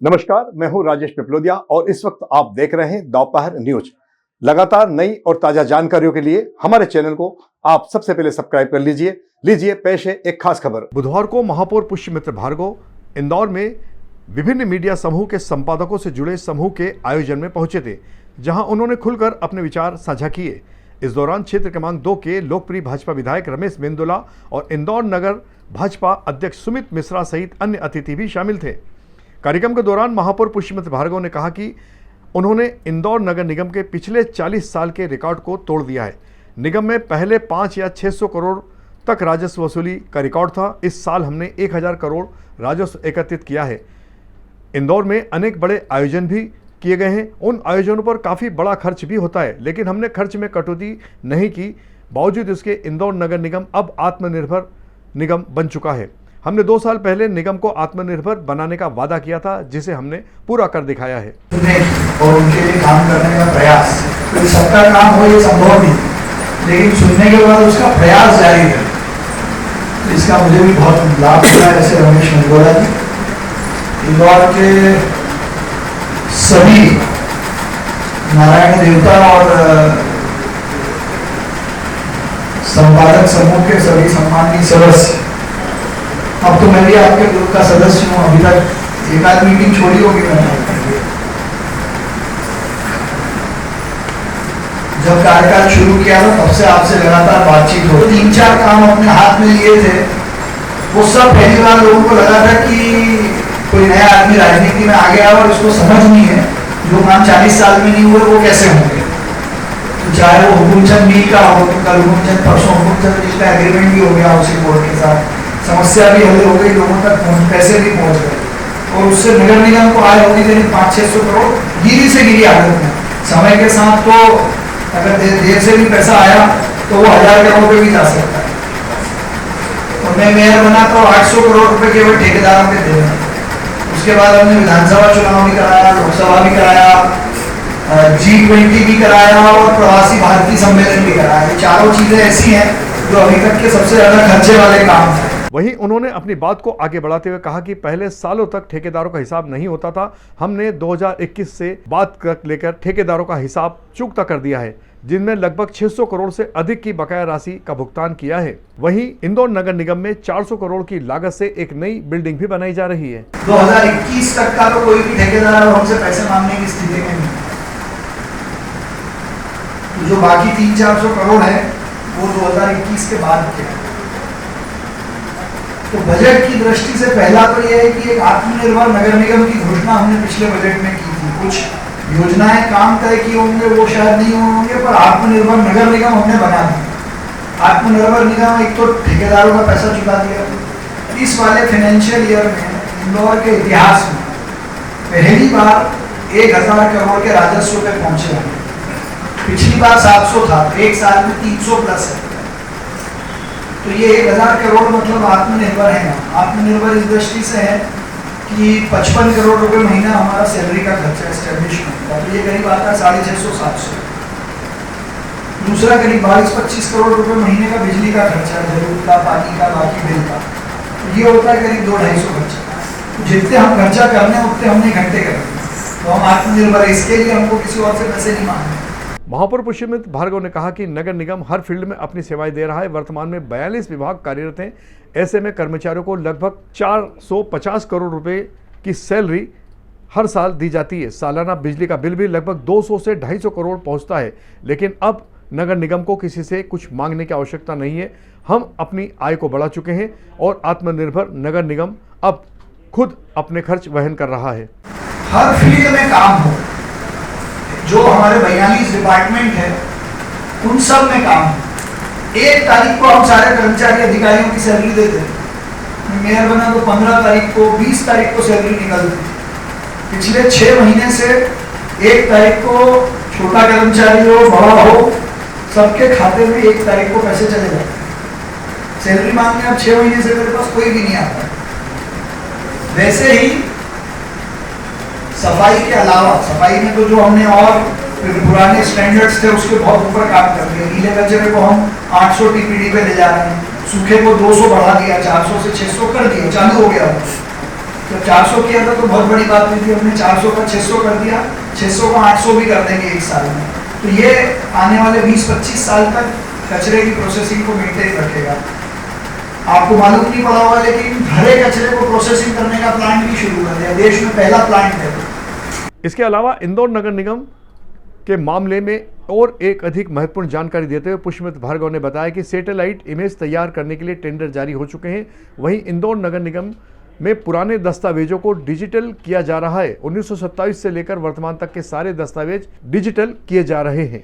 नमस्कार, मैं हूं राजेश पिपलोदिया और इस वक्त आप देख रहे हैं दोपहर न्यूज। लगातार नई और ताजा जानकारियों के लिए हमारे चैनल को आप सबसे पहले सब्सक्राइब कर लीजिए पेश है एक खास खबर। बुधवार को महापौर पुष्यमित्र भार्गव इंदौर में विभिन्न मीडिया समूह के संपादकों से जुड़े समूह के आयोजन में पहुंचे थे, जहां उन्होंने खुलकर अपने विचार साझा किए। इस दौरान क्षेत्र क्रमांक 2 के लोकप्रिय भाजपा विधायक रमेश मेंदोला और इंदौर नगर भाजपा अध्यक्ष सुमित मिश्रा सहित अन्य अतिथि भी शामिल थे। कार्यक्रम के दौरान महापौर पुष्यमित्र भार्गव ने कहा कि उन्होंने इंदौर नगर निगम के पिछले 40 साल के रिकॉर्ड को तोड़ दिया है। निगम में पहले 5 या 600 करोड़ तक राजस्व वसूली का रिकॉर्ड था। इस साल हमने 1000 करोड़ राजस्व एकत्रित किया है। इंदौर में अनेक बड़े आयोजन भी किए गए हैं। उन आयोजनों पर काफ़ी बड़ा खर्च भी होता है, लेकिन हमने खर्च में कटौती नहीं की। बावजूद इसके इंदौर नगर निगम अब आत्मनिर्भर निगम बन चुका है। हमने 2 साल पहले निगम को आत्मनिर्भर बनाने का वादा किया था, जिसे हमने पूरा कर दिखाया है। और उनके लिए काम करने का प्रयास, तो सबका काम हो ये संभव नहीं, लेकिन सुनने के बाद उसका प्रयास जारी है। तो इसका मुझे भी बहुत लाभ मिला है। जैसे रमेश मेंदोला जी इंदौर के सभी नारायण देवता और संपादक समूह के सभी सम्मानित सदस्य, अब तो मैं भी आपके ग्रुप का सदस्य हूँ। अभी तक एक आध मीटिंग छोड़ी होगी मैंने। जब कार्यकाल शुरू किया था तब से आपसे लगातार बातचीत हो। 3-4 काम अपने हाथ में लिए थे। वो सब पहली बार लोगों को लगा था कि कोई नया आदमी राजनीति में आ गया और उसको समझ नहीं है जो काम 40 साल में नहीं हुए वो कैसे होंगे। तो चाहे वो हुकुमचंद मिल का हो, तो कल हुकुमचंद परसों हुकुमचंद मिल का एग्रीमेंट भी हो गया उसी बोर्ड के साथ, समस्या भी हल हो गई, लोगों तक पैसे भी पहुंच गए और उससे नगर निगम को आय होगी करीब 500-600 करोड़ गिरी से गिरी हालत में। समय के साथ तो अगर देर से भी पैसा आया तो वो 1000 करोड़ पे भी जा सकता है। और मैं मेयर बना तो 800 करोड़ रुपए केवल ठेकेदारों के दे रहे। उसके बाद हमने विधानसभा चुनाव भी कराया, लोकसभा भी कराया, G20 भी कराया और प्रवासी भारतीय सम्मेलन भी कराया। ये चारों चीजें ऐसी हैं जो अभी तक के सबसे ज्यादा खर्चे वाले काम थे। वहीं उन्होंने अपनी बात को आगे बढ़ाते हुए कहा कि पहले सालों तक ठेकेदारों का हिसाब नहीं होता था। हमने 2021 से बात लेकर ठेकेदारों का हिसाब चुकता कर दिया है, जिनमें लगभग 600 करोड़ से अधिक की बकाया राशि का भुगतान किया है। वहीं इंदौर नगर निगम में 400 करोड़ की लागत से एक नई बिल्डिंग भी बनाई जा रही है। 2021 तक का तो कोई भी ठेकेदार हमसे पैसे मांगने की स्थिति में नहीं। जो बाकी 300-400 करोड़ है वो 2021 के बाद के। तो बजट की दृष्टि से पहला तो यह है कि एक आत्मनिर्भर नगर निगम की घोषणा हमने पिछले बजट में की थी। कुछ योजनाएं काम तय किए होंगे, वो शायद नहीं होंगे, पर आत्मनिर्भर नगर निगम हमने बना दिया। आत्मनिर्भर निगम एक तो ठेकेदारों का पैसा चुका दिया। इस वाले फाइनेंशियल ईयर में इंदौर के इतिहास में पहली बार 1000 करोड़ के राजस्व पे पहुंचे हैं। पिछली बार 700 था, एक साल में 300 प्लस है। तो ये 1000 करोड़ मतलब आत्मनिर्भर है। आत्मनिर्भर इस दृष्टि से है कि 55 करोड़ रुपए महीना हमारा सैलरी का खर्चा एस्टेब्लिशमेंट का, तो ये करीब आता है 650-700। दूसरा करीब 22-25 करोड़ रुपए महीने का बिजली का खर्चा, जरूर का, पानी का, बाकी बिल का, तो ये होता है करीब 200-250 खर्चा। जितने हम खर्चा करने हैं उतने हमने घंटे करने, तो हम आत्मनिर्भर है। इसके लिए हमको किसी और से पैसे नहीं मांगने। महापौर पुष्यमित्र भार्गव ने कहा कि नगर निगम हर फील्ड में अपनी सेवाएं दे रहा है। वर्तमान में 42 विभाग कार्यरत हैं। ऐसे में कर्मचारियों को लगभग 450 करोड़ रुपए की सैलरी हर साल दी जाती है। सालाना बिजली का बिल भी लगभग 200 से 250 करोड़ पहुंचता है। लेकिन अब नगर निगम को किसी से कुछ मांगने की आवश्यकता नहीं है। हम अपनी आय को बढ़ा चुके हैं और आत्मनिर्भर नगर निगम अब खुद अपने खर्च वहन कर रहा है। हर फील्ड में काम हो, जो हमारे 42 डिपार्टमेंट है उन सब में काम हो। 1 तारीख को हम सारे कर्मचारी अधिकारियों की सैलरी देते हैं। मेयर बना तो 15 तारीख को, 20 तारीख को सैलरी निकलती। पिछले 6 महीने से 1 तारीख को छोटा कर्मचारी हो, बड़ा हो, सबके खाते में 1 तारीख को पैसे चले जाते हैं। सैलरी मांगने अब 6 महीने से मेरे पास कोई भी नहीं आता। वैसे ही सफाई के अलावा, सफाई में तो जो हमने और पुराने स्टैंडर्ड्स थे उसके बहुत ऊपर काम कर दिया। गीले कचरे को हम 800 टीपीडी पे ले जा रहे हैं, सूखे को 200 बढ़ा दिया, 400 से 600 कर दिया, चालू हो गया। जब 400 किया था तो बहुत बड़ी बात नहीं थी, हमने 400 का 600 कर दिया, 600 का 800 भी कर देंगे एक साल में। तो ये आने वाले 20-25 साल तक कचरे की प्रोसेसिंग को मेंटेन रखेगा। आपको मालूम नहीं पड़ा होगा लेकिन भरे कचरे को प्रोसेसिंग करने का प्लांट भी शुरू कर दिया, देश में पहला प्लांट है। इसके अलावा इंदौर नगर निगम के मामले में और एक अधिक महत्वपूर्ण जानकारी देते हुए पुष्पमित्र भार्गव ने बताया कि सैटेलाइट इमेज तैयार करने के लिए टेंडर जारी हो चुके हैं। वहीं इंदौर नगर निगम में पुराने दस्तावेजों को डिजिटल किया जा रहा है। 1927 से लेकर वर्तमान तक के सारे दस्तावेज डिजिटल किए जा रहे हैं।